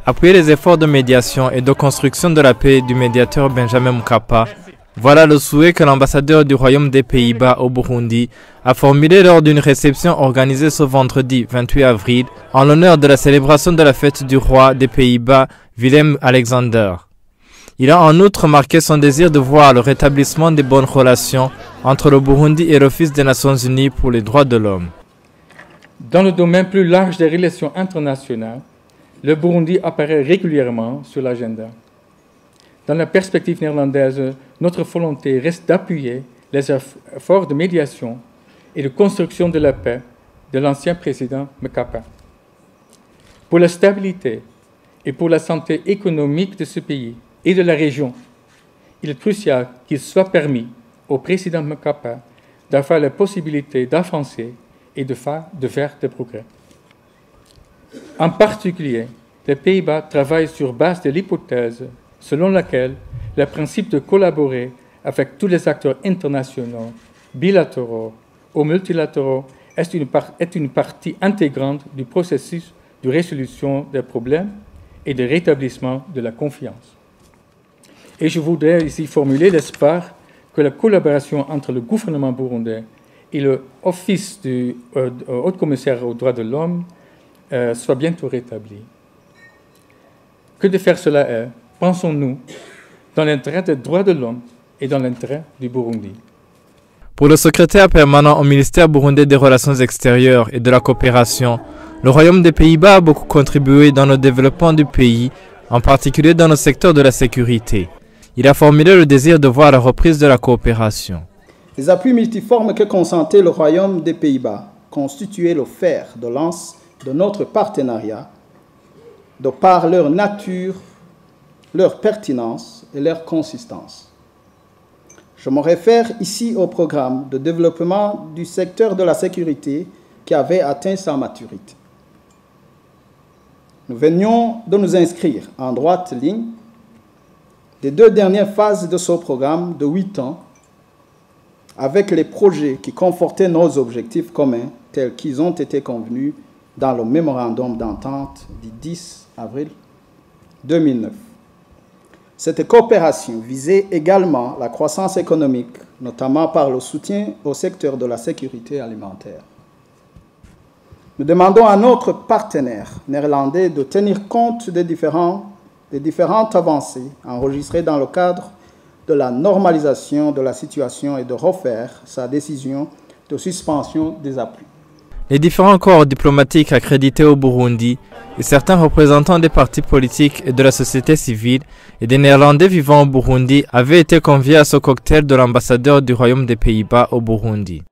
appuyer les efforts de médiation et de construction de la paix du médiateur Benjamin Mkapa. Voilà le souhait que l'ambassadeur du Royaume des Pays-Bas au Burundi a formulé lors d'une réception organisée ce vendredi 28 avril en l'honneur de la célébration de la fête du roi des Pays-Bas, Willem-Alexander. Il a en outre marqué son désir de voir le rétablissement des bonnes relations entre le Burundi et l'Office des Nations Unies pour les droits de l'homme. Dans le domaine plus large des relations internationales, le Burundi apparaît régulièrement sur l'agenda. Dans la perspective néerlandaise, notre volonté reste d'appuyer les efforts de médiation et de construction de la paix de l'ancien président Mkapa. Pour la stabilité et pour la santé économique de ce pays et de la région, il est crucial qu'il soit permis au président Mkapa d'avoir la possibilité d'avancer et de faire des progrès. En particulier, les Pays-Bas travaillent sur base de l'hypothèse selon laquelle le principe de collaborer avec tous les acteurs internationaux, bilatéraux ou multilatéraux, est une partie intégrante du processus de résolution des problèmes et de rétablissement de la confiance. Et je voudrais ici formuler l'espoir que la collaboration entre le gouvernement burundais et l'Office du Haut-Commissaire aux droits de l'homme soit bientôt rétablie. Que de faire cela est, pensons-nous, dans l'intérêt des droits de l'homme et dans l'intérêt du Burundi. Pour le secrétaire permanent au ministère burundais des Relations extérieures et de la coopération, le Royaume des Pays-Bas a beaucoup contribué dans le développement du pays, en particulier dans le secteur de la sécurité. Il a formulé le désir de voir la reprise de la coopération. Les appuis multiformes que consentait le Royaume des Pays-Bas constituaient le fer de lance de notre partenariat, de par leur nature, leur pertinence et leur consistance. Je me réfère ici au programme de développement du secteur de la sécurité qui avait atteint sa maturité. Nous venions de nous inscrire en droite ligne des 2 dernières phases de ce programme de 8 ans avec les projets qui confortaient nos objectifs communs tels qu'ils ont été convenus dans le mémorandum d'entente du 10 avril 2009. Cette coopération visait également la croissance économique, notamment par le soutien au secteur de la sécurité alimentaire. Nous demandons à notre partenaire néerlandais de tenir compte des différentes avancées enregistrées dans le cadre de la normalisation de la situation et de refaire sa décision de suspension des appuis. Les différents corps diplomatiques accrédités au Burundi et certains représentants des partis politiques et de la société civile et des Néerlandais vivant au Burundi avaient été conviés à ce cocktail de l'ambassadeur du Royaume des Pays-Bas au Burundi.